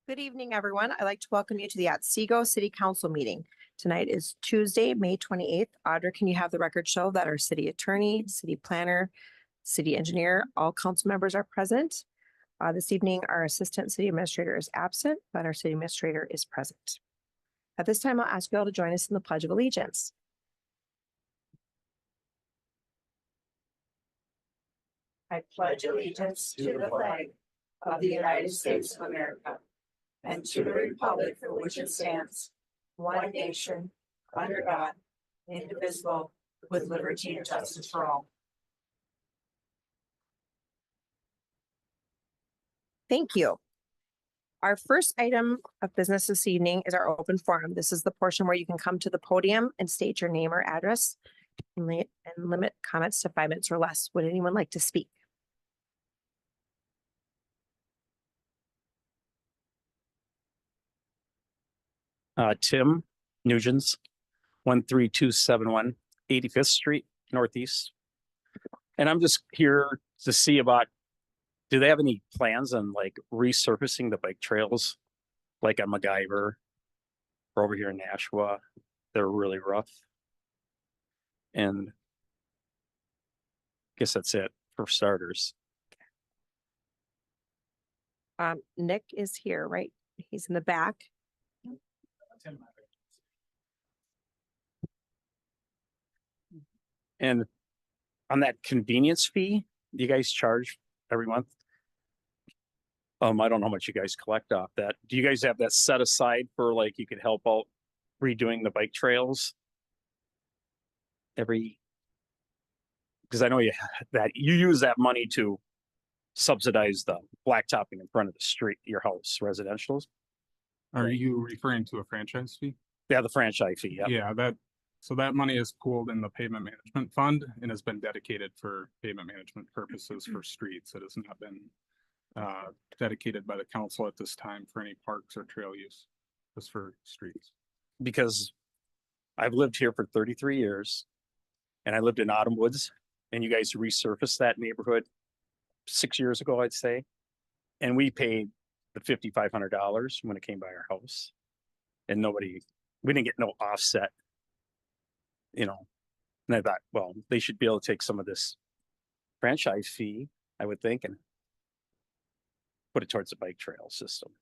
Good evening, everyone. I'd like to welcome you to the Otsego City Council meeting. Tonight is Tuesday, May 28th. Audra, can you have the record show that our city attorney, city planner, city engineer, all council members are present? This evening, our assistant city administrator is absent, but our city administrator is present. At this time, I'll ask you all to join us in the Pledge of Allegiance. I pledge allegiance to the flag of the United States of America and to the republic for which it stands, one nation, under God, indivisible, with liberty and justice for all. Thank you. Our first item of business this evening is our open forum. This is the portion where you can come to the podium and state your name or address and limit comments to 5 minutes or less. Would anyone like to speak? Tim Nugents, 13271 85th Street Northeast. And I'm just here to see about, do they have any plans on like resurfacing the bike trails like on MacGyver or over here in Nashua? They're really rough. And I guess that's it for starters. Nick is here, right? He's in the back. And on that convenience fee you guys charge every month, I don't know how much you guys collect off that. Do you guys have that set aside for like you could help out redoing the bike trails every? Because I know you use that money to subsidize the blacktopping in front of the street, your house, residentials. Are you referring to a franchise fee? Yeah, the franchise fee. Yep. Yeah, so that money is pooled in the pavement management fund and has been dedicated for pavement management purposes for streets. It has not been dedicated by the council at this time for any parks or trail use, just for streets. Because I've lived here for 33 years and I lived in Autumn Woods, and you guys resurfaced that neighborhood 6 years ago, I'd say. And we paid the $5,500 when it came by our house, and we didn't get no offset, and I thought, well, they should be able to take some of this franchise fee, I would think, and put it towards the bike trail system.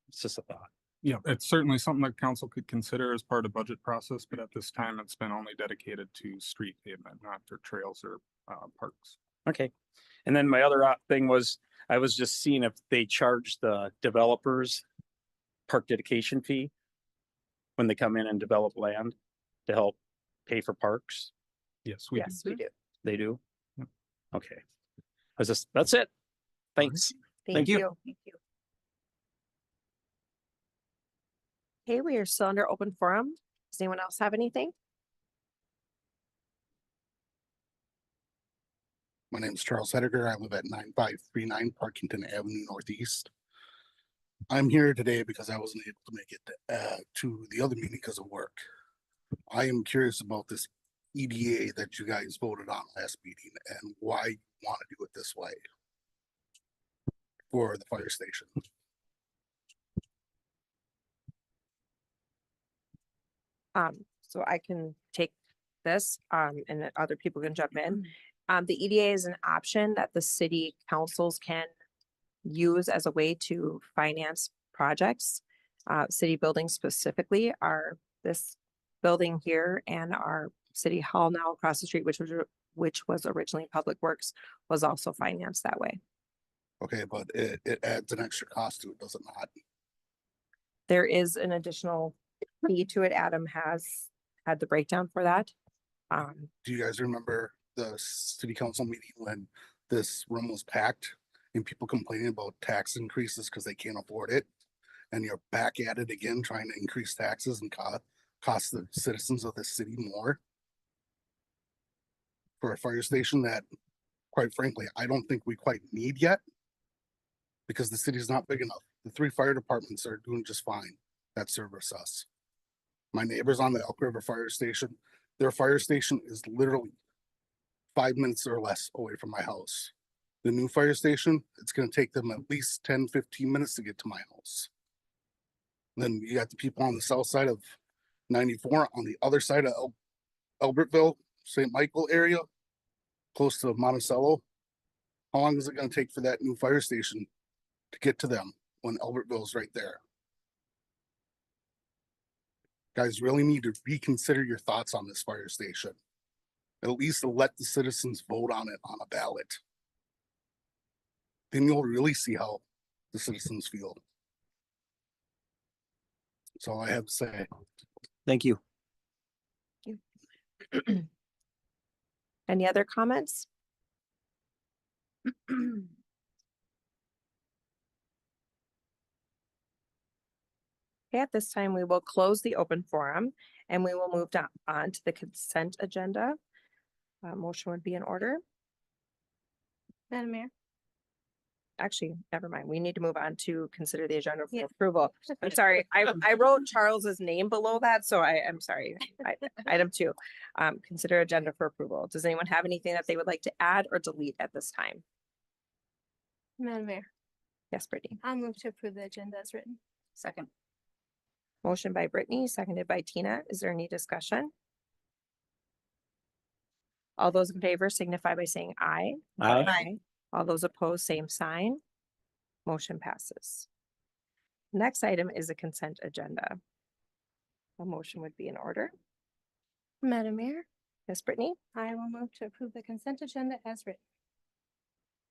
It's just a thought. Yeah, it's certainly something that council could consider as part of budget process, but at this time it's been only dedicated to street pavement, not for trails or parks. Okay. And then my other thing was, I was just seeing if they charge the developers park dedication fee when they come in and develop land to help pay for parks. Yes, we We do. They do. Yep. Okay. That's it. Thanks. Thank you. Thank you. Okay, we are still under open forum. Does anyone else have anything? My name is Charles Hediger. I live at 9539 Parkington Avenue Northeast. I'm here today because I wasn't able to make it to the other meeting because of work. I am curious about this EDA that you guys voted on last meeting and why you want to do it this way for the fire station. So I can take this, and then other people can jump in. The EDA is an option that the city councils can use as a way to finance projects. City buildings specifically are this building here, and our city hall now across the street, which was originally Public Works, was also financed that way. Okay, but it adds an extra cost to it, does it not? There is an additional fee to it. Adam has had the breakdown for that. Do you guys remember the city council meeting when this room was packed and people complaining about tax increases because they can't afford it? And you're back at it again, trying to increase taxes and cost the citizens of the city more for a fire station that, quite frankly, I don't think we quite need yet, because the city is not big enough. The 3 fire departments are doing just fine that service us. My neighbors on the Elk River Fire Station, their fire station is literally 5 minutes or less away from my house. the new fire station, it's gonna take them at least 10-15 minutes to get to my house. Then you got the people on the south side of 94, on the other side of Albertville, St. Michael area, close to Monticello. How long is it gonna take for that new fire station to get to them when Albertville's right there? Guys really need to reconsider your thoughts on this fire station. At least let the citizens vote on it on a ballot. Then you'll really see how the citizens feel. That's all I have to say. Thank you. Any other comments? Okay, at this time, we will close the open forum and we will move on to the consent agenda. Motion would be in order. Madam Mayor. Actually, never mind. We need to move on to consider the agenda for Yeah. approval. I'm sorry. I wrote Charles's name below that, so I'm sorry. Item 2, consider agenda for approval. Does anyone have anything that they would like to add or delete at this time? Madam Mayor, Yes, Brittany. I'll move to approve the agenda as written. Second. Motion by Brittany, seconded by Tina. Is there any discussion? All those in favor signify by saying aye. Aye. All those opposed, same sign. Motion passes. Next item is a consent agenda. A motion would be in order. Madam Mayor, Yes, Brittany? I will move to approve the consent agenda as written.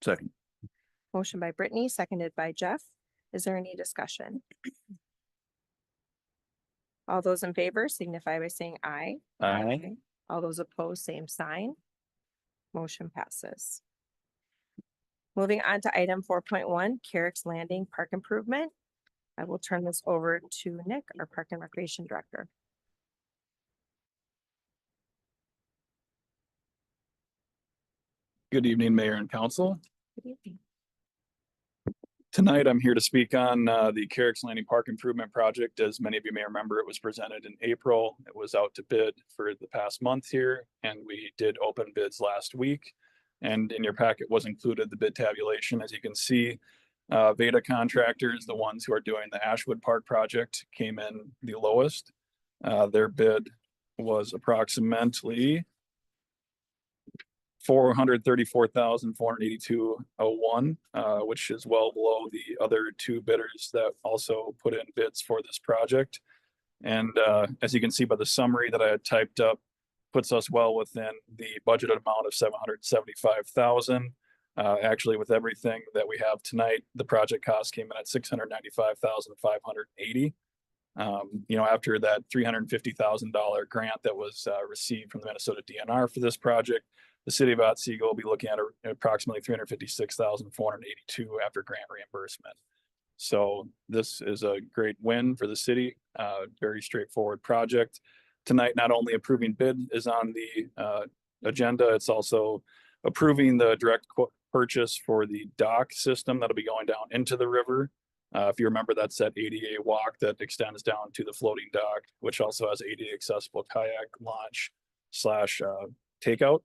Second. Motion by Brittany, seconded by Jeff. Is there any discussion? All those in favor signify by saying aye. Aye. All those opposed, same sign. Motion passes. Moving on to item 4.1, Carrick's Landing Park Improvement. I will turn this over to Nick, our Park and Recreation Director. Good evening, Mayor and Council. Good evening. Tonight, I'm here to speak on the Carrick's Landing Park Improvement Project. As many of you may remember, it was presented in April. It was out to bid for the past month here, and we did open bids last week. And in your packet was included the bid tabulation. As you can see, Veda Contractors, the ones who are doing the Ashwood Park project, came in the lowest. Their bid was approximately $434,482.01, which is well below the other two bidders that also put in bids for this project. And as you can see by the summary that I had typed up, puts us well within the budgeted amount of $775,000. Actually, with everything that we have tonight, the project cost came in at $695,580. After that $350,000 grant that was received from the Minnesota DNR for this project, the city of Otsego will be looking at approximately $356,482 after grant reimbursement. So this is a great win for the city. Very straightforward project. Tonight, not only approving bid is on the agenda, it's also approving the direct purchase for the dock system that'll be going down into the river. If you remember, that's that ADA walk that extends down to the floating dock, which also has ADA accessible kayak launch / takeout.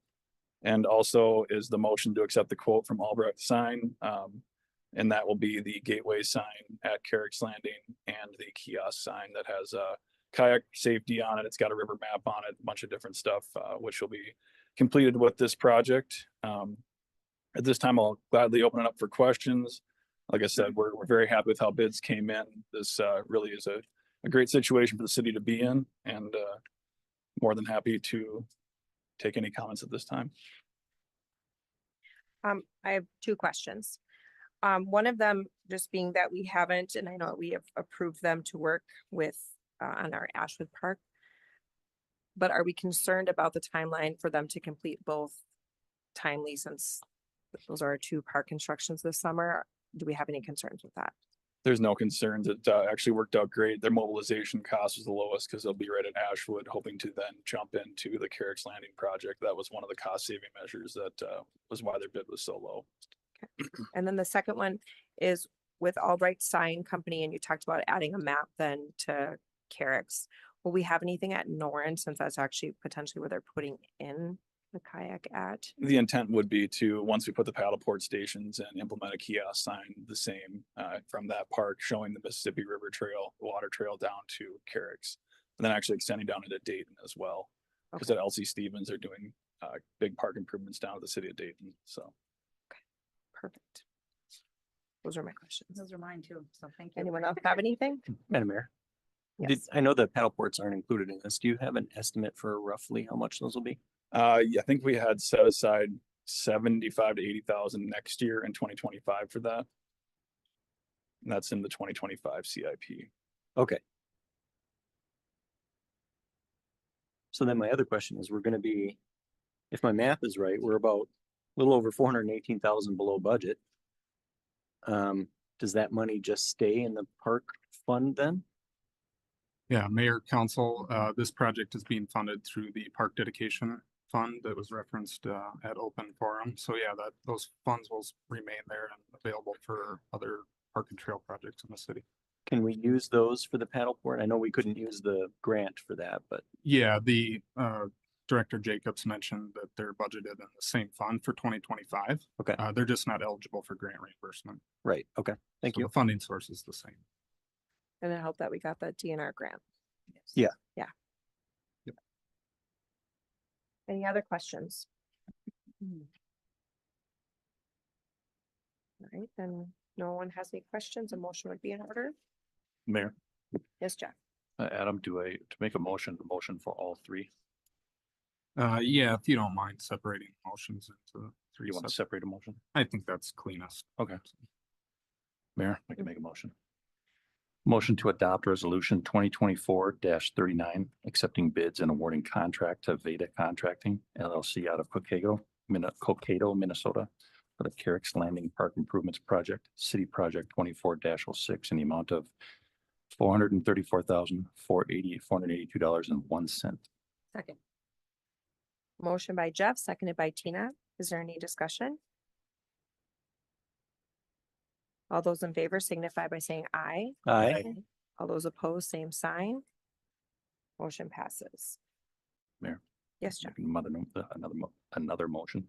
And also is the motion to accept the quote from Albrecht Sign. And that will be the gateway sign at Carrick's Landing and the kiosk sign that has kayak safety on it. It's got a river map on it, a bunch of different stuff, which will be completed with this project. At this time, I'll gladly open it up for questions. Like I said, we're very happy with how bids came in. This really is a great situation for the city to be in, and more than happy to take any comments at this time. I have 2 questions. One of them just being that we haven't, and I know we have approved them to work with on our Ashwood Park. But are we concerned about the timeline for them to complete both timely, since those are our 2 park constructions this summer? Do we have any concerns with that? There's no concerns. It actually worked out great. Their mobilization cost was the lowest because they'll be right at Ashwood, hoping to then jump into the Carrick's Landing project. That was one of the cost saving measures that was why their bid was so low. Okay. And then the second one is with Albright Sign Company, and you talked about adding a map then to Carrick's. Will we have anything at Norrin, since that's actually potentially where they're putting in The kayak at, The intent would be to, once we put the paddleport stations and implement a kiosk sign, the same from that park, showing the Mississippi River Trail, water trail down to Carrick's. And then actually extending down into Dayton as well. Because at LC Stevens, they're doing big park improvements down to the city of Dayton, so. perfect. Those are my questions. Those are mine too, so thank you. Anyone else have anything? Madam Mayor, Yes. I know the paddle ports aren't included in this. Do you have an estimate for roughly how much those will be? Yeah, I think we had set aside 75 to 80,000 next year in 2025 for that. And that's in the 2025 CIP. Okay. So then my other question is, we're gonna be, if my math is right, we're about a little over 418,000 below budget. Does that money just stay in the park fund then? Yeah, Mayor, Council, this project is being funded through the Park Dedication Fund that was referenced at open forum. So yeah, those funds will remain there and available for other park and trail projects in the city. Can we use those for the paddle port? I know we couldn't use the grant for that, but Yeah, the Director Jacobs mentioned that they're budgeted in the same fund for 2025. Okay. They're just not eligible for grant reimbursement. right, okay, thank So you. The funding source is the same. And I hope that we got the DNR grant. Yeah. Yeah. Yep. Any other questions? All right, then no one has any questions. A motion would be in order. Mayor, Yes, Jeff. Adam, to make a motion for all three? Yeah, if you don't mind separating motions into three. You want to separate- separate a motion? I think that's cleanest. Okay. Mayor, I can make a motion. Motion to adopt resolution 2024-39, accepting bids and awarding contract to Veda Contracting LLC out of Cokato, Minnesota for the Carrick's Landing Park Improvements Project, City Project 24-06 in the amount of $434,482.01. Second. Motion by Jeff, seconded by Tina. Is there any discussion? All those in favor signify by saying aye. Aye. All those opposed, same sign. Motion passes. Mayor. Yes, Jeff. Another motion.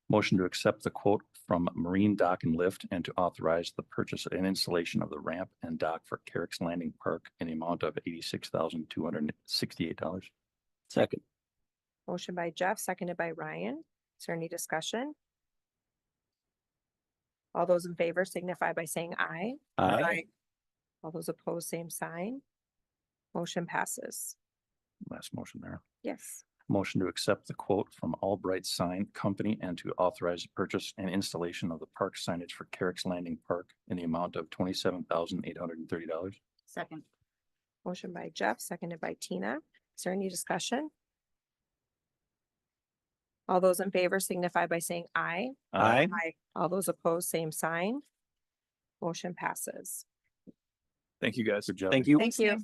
Motion to accept the quote from Marine Dock and Lift and to authorize the purchase and installation of the ramp and dock for Carrick's Landing Park in the amount of $86,268. Second, Motion by Jeff, seconded by Ryan. Is there any discussion? All those in favor signify by saying aye. aye. All those opposed, same sign. Motion passes. Last motion there. Yes. Motion to accept the quote from Albright Sign Company and to authorize the purchase and installation of the park signage for Carrick's Landing Park in the amount of $27,830. Second. Motion by Jeff, seconded by Tina. Is there any discussion? All those in favor signify by saying aye. Aye. All those opposed, same sign. Motion passes. Thank you, guys. Good job. Thank you. Thank you.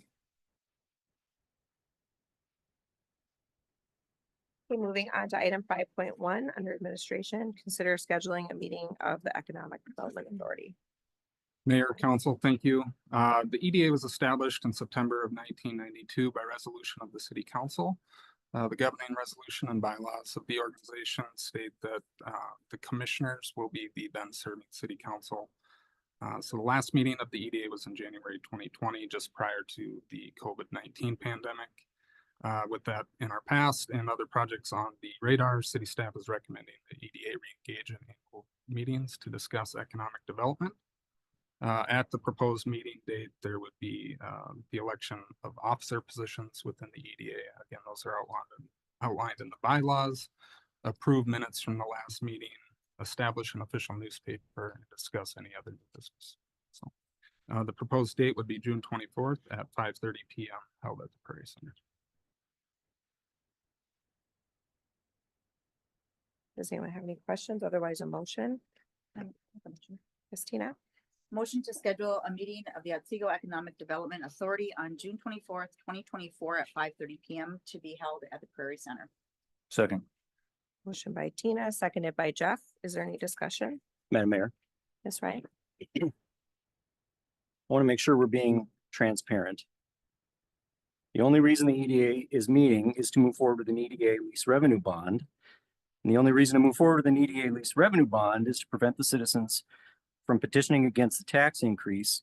Okay, moving on to item 5.1 under administration, consider scheduling a meeting of the Economic Development Authority. Mayor, Council, thank you. The EDA was established in September of 1992 by resolution of the City Council. The governing resolution and bylaws of the organization state that the commissioners will be the then serving City Council. So the last meeting of the EDA was in January 2020, just prior to the COVID-19 pandemic. With that in our past and other projects on the radar, city staff is recommending the EDA re-engage in annual meetings to discuss economic development. At the proposed meeting date, there would be the election of officer positions within the EDA. Again, those are outlined in the bylaws, approve minutes from the last meeting, establish an official newspaper, and discuss any other business. So the proposed date would be June 24th at 5:30 p.m. held at the Prairie Center. Does anyone have any questions? Otherwise, a motion? Ms. Tina? Motion to schedule a meeting of the Otsego Economic Development Authority on June 24th, 2024 at 5:30 p.m. to be held at the Prairie Center. Second. Motion by Tina, seconded by Jeff. Is there any discussion? Madam Mayor, Yes, right? I want to make sure we're being transparent. The only reason the EDA is meeting is to move forward with an EDA lease revenue bond. And the only reason to move forward with an EDA lease revenue bond is to prevent the citizens from petitioning against the tax increase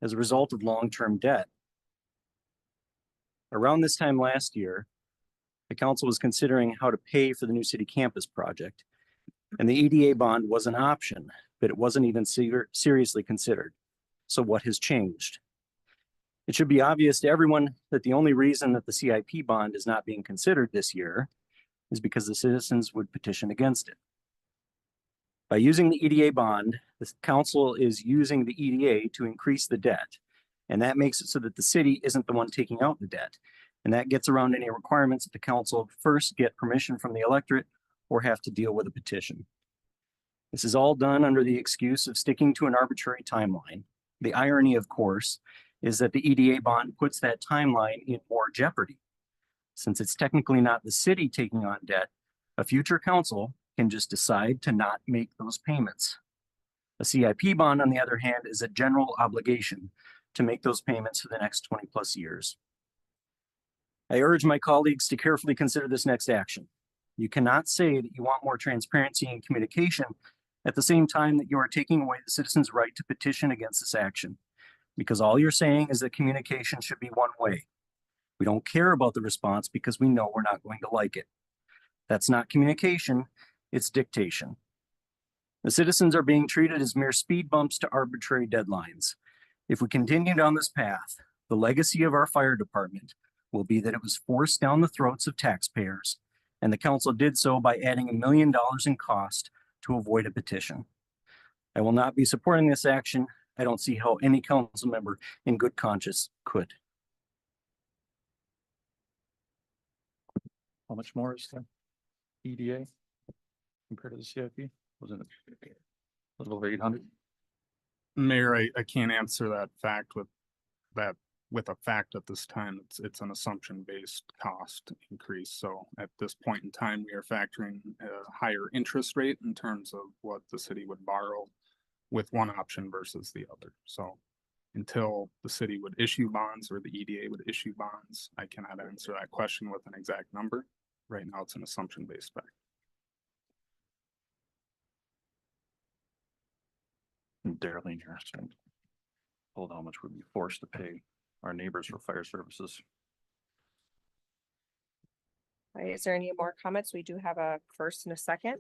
as a result of long-term debt. Around this time last year, the council was considering how to pay for the new city campus project, and the EDA bond was an option, but it wasn't even seriously considered. So what has changed? It should be obvious to everyone that the only reason that the CIP bond is not being considered this year is because the citizens would petition against it. By using the EDA bond, the council is using the EDA to increase the debt. And that makes it so that the city isn't the one taking out the debt. And that gets around any requirements that the council first get permission from the electorate or have to deal with a petition. This is all done under the excuse of sticking to an arbitrary timeline. The irony, of course, is that the EDA bond puts that timeline in more jeopardy. Since it's technically not the city taking on debt, a future council can just decide to not make those payments. A CIP bond, on the other hand, is a general obligation to make those payments for the next 20 plus years. I urge my colleagues to carefully consider this next action. You cannot say that you want more transparency and communication at the same time that you are taking away the citizens' right to petition against this action, because all you're saying is that communication should be one way. We don't care about the response because we know we're not going to like it. That's not communication, it's dictation. The citizens are being treated as mere speed bumps to arbitrary deadlines. If we continue down this path, the legacy of our fire department will be that it was forced down the throats of taxpayers, and the council did so by adding $1 million in cost to avoid a petition. I will not be supporting this action. I don't see how any council member in good conscience could. How much more is the EDA compared to the CIP? Wasn't it a little over 800? Mayor, I can't answer that fact with a fact at this time. It's an assumption-based cost increase. So at this point in time, we are factoring a higher interest rate in terms of what the city would borrow with one option versus the other. So until the city would issue bonds or the EDA would issue bonds, I cannot answer that question with an exact number. Right now, it's an assumption-based fact. Darlene here. Hold on, how much would be forced to pay our neighbors for fire services? All right, is there any more comments? We do have a first and a second.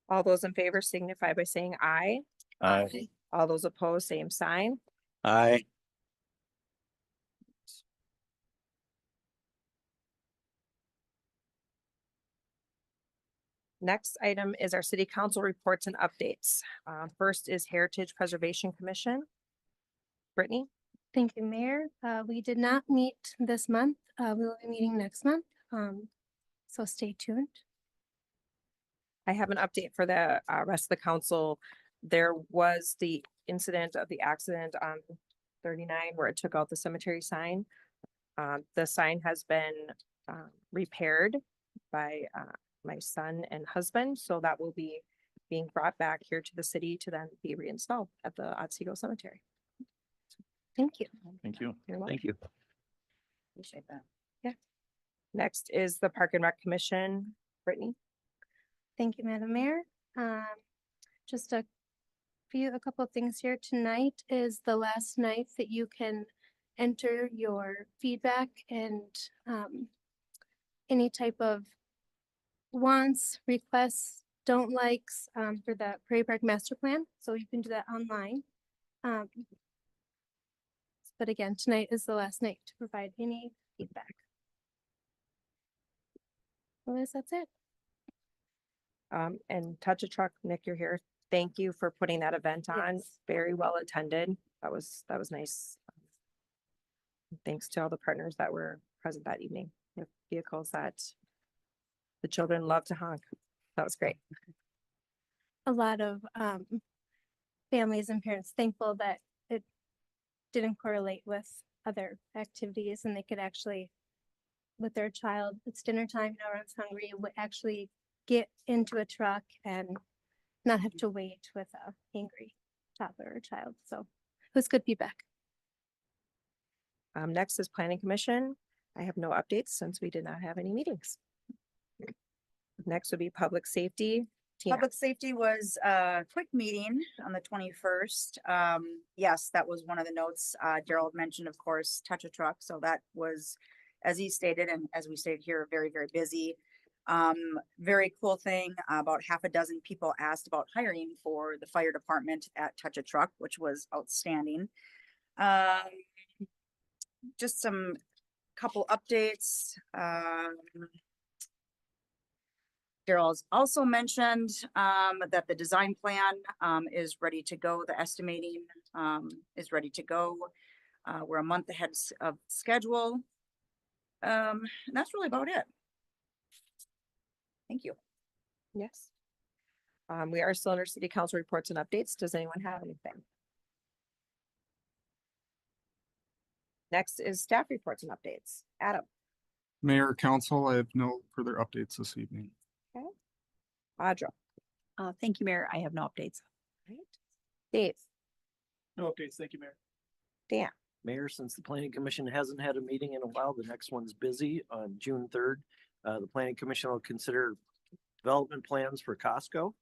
All those in favor signify by saying aye. Aye. All those opposed, same sign. Aye. Next item is our city council reports and updates. First is Heritage Preservation Commission. Brittany? Thank you, Mayor. We did not meet this month. We will be meeting next month. So stay tuned. I have an update for the rest of the council. There was the incident of the accident on 39 where it took out the cemetery sign. The sign has been repaired by my son and husband, so that will be being brought back here to the city to then be reinstalled at the Otsego Cemetery. Thank you. Thank you. You're welcome. Thank you. Appreciate that. Next is the Park and Rec Commission. Brittany? Thank you, Madam Mayor. Just a couple of things here. Tonight is the last night that you can enter your feedback and any type of wants, requests, don't likes for the Prairie Park Master Plan. So you can do that online. But again, tonight is the last night to provide any feedback. Otherwise, that's it. And Touch a Truck, Nick, you're here. Thank you for putting that event on. Yes. Very well attended. That was nice. Thanks to all the partners that were present that evening with vehicles that the children love to honk. That was great. A lot of families and parents thankful that it didn't correlate with other activities and they could actually, with their child, it's dinner time, now everyone's hungry, would actually get into a truck and not have to wait with a angry toddler or child. So it was good feedback. Next is Planning Commission. I have no updates since we did not have any meetings. Next would be public safety. Tina. Public safety was a quick meeting on the 21st. Yes, that was one of the notes. Gerald mentioned, of course, touch a truck. So that was, as he stated, and as we stated here, very, very busy. Very cool thing. About half a dozen people asked about hiring for the fire department at Touch a Truck, which was outstanding. Just some couple updates. Daryl's also mentioned that the design plan is ready to go. The estimating is ready to go. We're a month ahead of schedule. And that's really about it. Thank you. Yes. We are still under city council reports and updates. Does anyone have anything? Next is staff reports and updates. Adam. Mayor, council, I have no further updates this evening. Audra. Thank you, Mayor. I have no updates. Right. Dave. No updates. Thank you, Mayor. Dan. Mayor, since the planning commission hasn't had a meeting in a while, the next one's busy on June 3rd. The planning commission will consider development plans for Costco.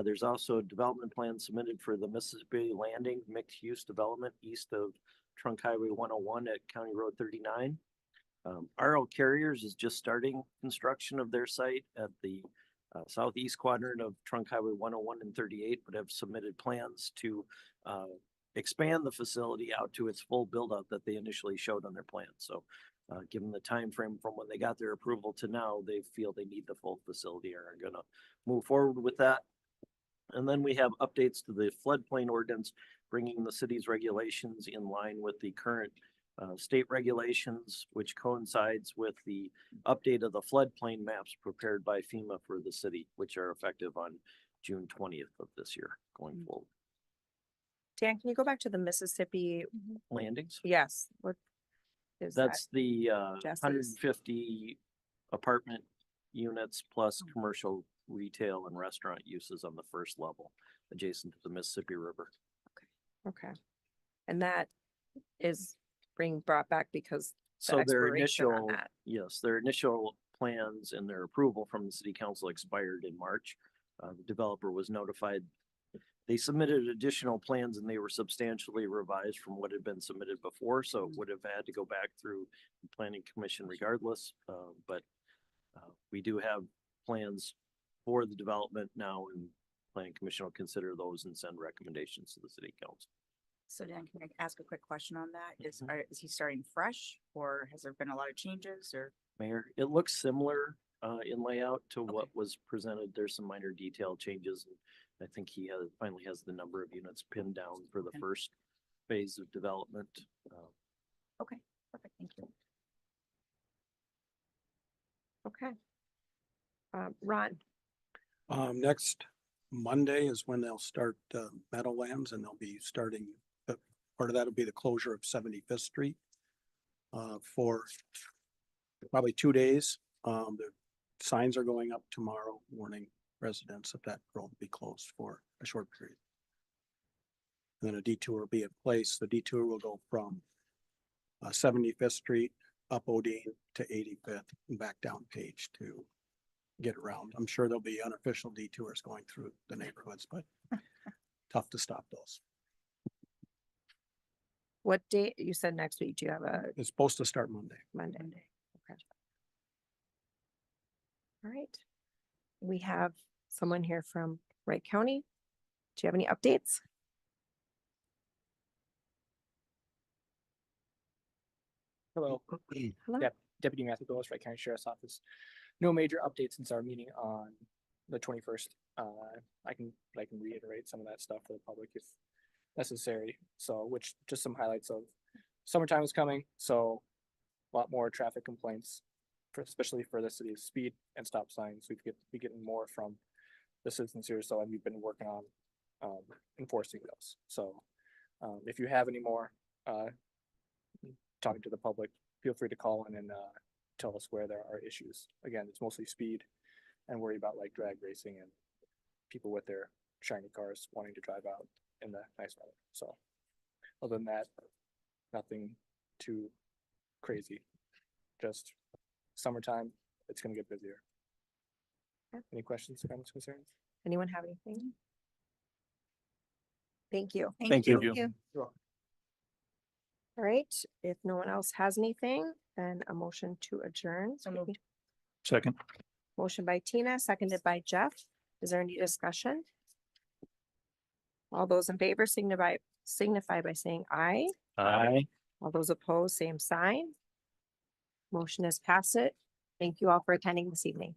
There's also a development plan submitted for the Mississippi Landing mixed use development east of Trunk Highway 101 at County Road 39. RL Carriers is just starting construction of their site at the southeast quadrant of Trunk Highway 101 and 38, but have submitted plans to expand the facility out to its full build out that they initially showed on their plan. So given the time frame from when they got their approval to now, they feel they need the full facility and are going to move forward with that. And then we have updates to the floodplain ordinance, bringing the city's regulations in line with the current state regulations, which coincides with the update of the floodplain maps prepared by FEMA for the city, which are effective on June 20th of this year going forward. Dan, can you go back to the Mississippi? Landings. Yes. What is that? That's the Jesse's? 150 apartment units plus commercial retail and restaurant uses on the first level adjacent to the Mississippi River. Okay. And that is being brought back because the So their expiration on initial, that. yes, their initial plans and their approval from the city council expired in March. The developer was notified. They submitted additional plans and they were substantially revised from what had been submitted before. So it would have had to go back through the planning commission regardless. But we do have plans for the development now, and planning commission will consider those and send recommendations to the city council. So Dan, can I ask a quick question on that? Is, Mhm. is he starting fresh or has there been a lot of changes or? Mayor, it looks similar in layout to what was presented. There's some minor detail changes. And I think he finally has the number of units pinned down for the Okay. first phase of development. Okay, perfect. Thank you. Okay. Ron. Next Monday is when they'll start Meadowlands, and they'll be starting, part of that will be the closure of 75th Street for probably 2 days. The signs are going up tomorrow, warning residents that that road will be closed for a short period. And then a detour will be in place. The detour will go from 75th Street up Odine to 85th and back down Page to get around. I'm sure there'll be unofficial detours going through the neighborhoods, but tough to stop those. What date? You said next week. Do you have a It's supposed to start Monday. Monday? Okay. All right. We have someone here from Wright County. Do you have any updates? Hello. Hello? Deputy Matthew Billis, Wright County Sheriff's Office. No major updates since our meeting on the 21st. I can reiterate some of that stuff for the public if necessary. So, which just some highlights of summertime is coming, so a lot more traffic complaints, especially for the city's speed and stop signs. We've be getting more from the citizens here, so and we've been working on enforcing those. So, if you have any more talking to the public, feel free to call in and tell us where there are issues. Again, it's mostly speed and worry about like drag racing and people with their shiny cars wanting to drive out in the nice weather. So other than that, nothing too crazy just summertime, it's gonna get busier. Okay. Any questions, comments, concerns? Anyone have anything? Thank you. Thank you. You're welcome. All right, if no one else has anything, then a motion to adjourn. Second. Motion by Tina, seconded by Jeff. Is there any discussion? All those in favor signify by saying aye. Aye. All those opposed, same sign. Motion is pass it. Thank you all for attending this evening.